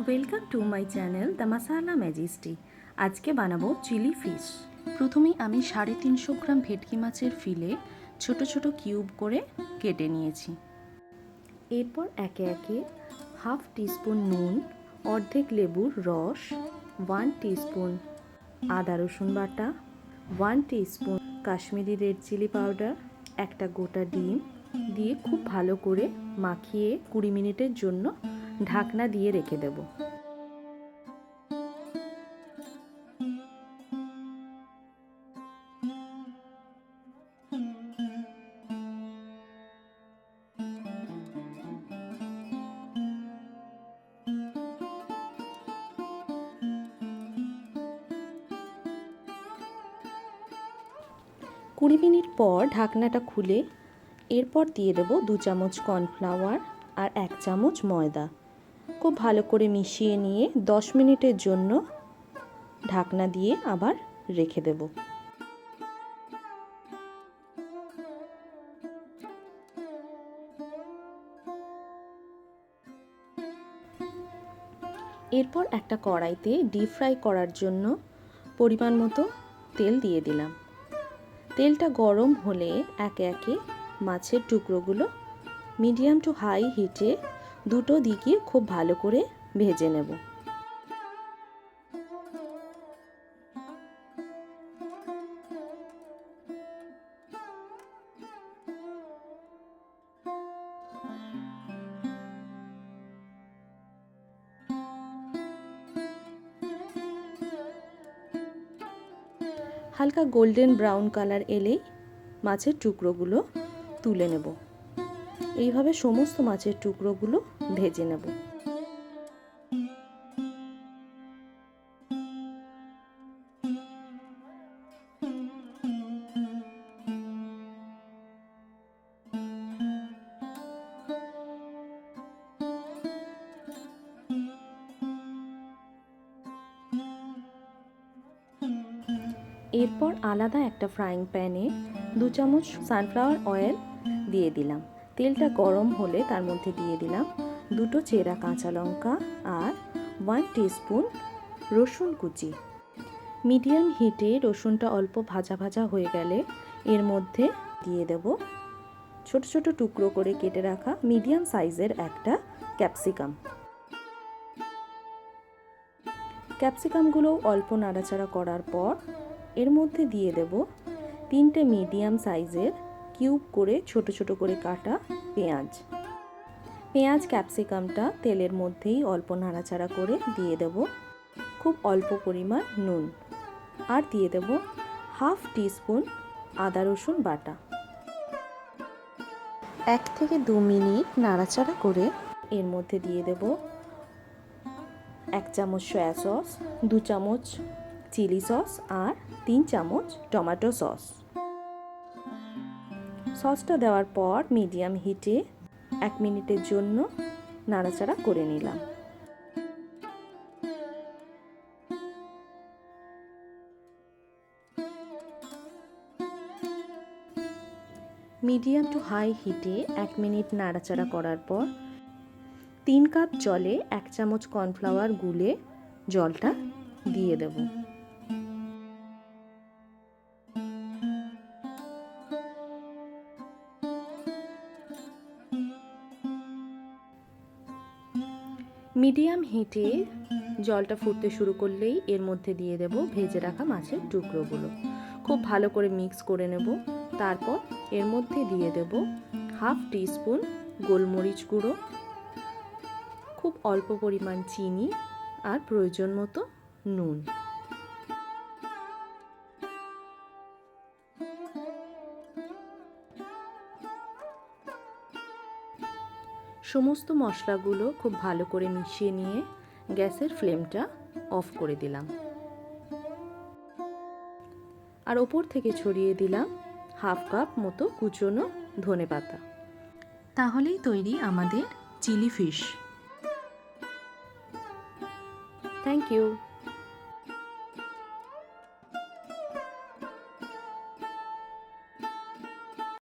Welcome to my channel the মাসালা ম্যাজিস্ট্রি। আজকে বানাবো চিলি ফিশ। প্রথমেই আমি 350 গ্রাম ভেটকি মাছের ফিলে ছোট ছোট কিউব করে কেটে নিয়েছি। এরপর একে একে হাফ টিস্পুন নুন, অর্ধেক লেবুর রস, 1 টিস্পুন আদা রসুন বাটা, 1 teaspoon Kashmiri red chilli powder, একটা গোটা ডিম দিয়ে খুব ভালো করে মাখিয়ে 20 মিনিটের জন্য ঢাকনা দিয়ে রেখে দেব। কুড়ি মিনিট পর ঢাকনাটা খুলে এরপর দিয়ে দেব 2 চামচ কর্নফ্লাওয়ার আর 1 চামচ ময়দা। খুব ভালো করে মিশিয়ে নিয়ে 10 মিনিটের জন্য ঢাকনা দিয়ে আবার রেখে দেব। এরপর একটা কড়াইতে ডিপ ফ্রাই করার জন্য পরিমাণ মতো তেল দিয়ে দিলাম। তেলটা গরম হলে একে একে মাছের টুকরোগুলো মিডিয়াম টু হাই হিটে দুটো দিকে খুব ভালো করে ভেজে নেব। হালকা গোল্ডেন ব্রাউন কালার এলেই মাছের টুকরোগুলো তুলে নেব। এইভাবে সমস্ত মাছের টুকরোগুলো ভেজে নেব। এরপর আলাদা একটা ফ্রাইং প্যানে 2 চামচ সানফ্লাওয়ার অয়েল দিয়ে দিলাম। তেলটা গরম হলে তার মধ্যে দিয়ে দিলাম দুটো চেরা কাঁচা লঙ্কা আর 1 টিস্পুন রসুন কুচি। মিডিয়াম হিটে রসুনটা অল্প ভাজা ভাজা হয়ে গেলে এর মধ্যে দিয়ে দেব ছোট ছোট টুকরো করে কেটে রাখা মিডিয়াম সাইজের একটা ক্যাপসিকাম। ক্যাপসিকামগুলো অল্প নাড়াচাড়া করার পর এর মধ্যে দিয়ে দেব 3টে মিডিয়াম সাইজের কিউব করে ছোট ছোট করে কাটা পেঁয়াজ। পেঁয়াজ ক্যাপসিকামটা তেলের মধ্যেই অল্প নাড়াচাড়া করে দিয়ে দেব খুব অল্প পরিমাণ নুন আর দিয়ে দেব হাফ টিস্পুন আদা রসুন বাটা। 1 থেকে 2 মিনিট নাড়াচাড়া করে এর মধ্যে দিয়ে দেব 1 চামচ সয়া সস, 2 চামচ চিলি সস আর 3 চামচ টমেটো সস। সসটা দেওয়ার পর মিডিয়াম হিটে 1 মিনিটের জন্য নাড়াচাড়া করে নিলাম। মিডিয়াম টু হাই হিটে 1 মিনিট নাড়াচাড়া করার পর 3 কাপ জলে 1 চামচ কর্নফ্লাওয়ার গুলে জলটা দিয়ে দেব। মিডিয়াম হিটে জলটা ফুটতে শুরু করলেই এর মধ্যে দিয়ে দেব ভেজে রাখা মাছের টুকরোগুলো। খুব ভালো করে মিক্স করে নেব। তারপর এর মধ্যে দিয়ে দেব হাফ টিস্পুন গোলমরিচ গুঁড়ো, খুব অল্প পরিমাণ চিনি আর প্রয়োজন মতো নুন। সমস্ত মশলাগুলো খুব ভালো করে মিশিয়ে নিয়ে গ্যাসের ফ্লেমটা অফ করে দিলাম আর ওপর থেকে ছড়িয়ে দিলাম হাফ কাপ মতো কুচনো ধনেপাতা। তাহলেই তৈরি আমাদের চিলি ফিশ। Thank you.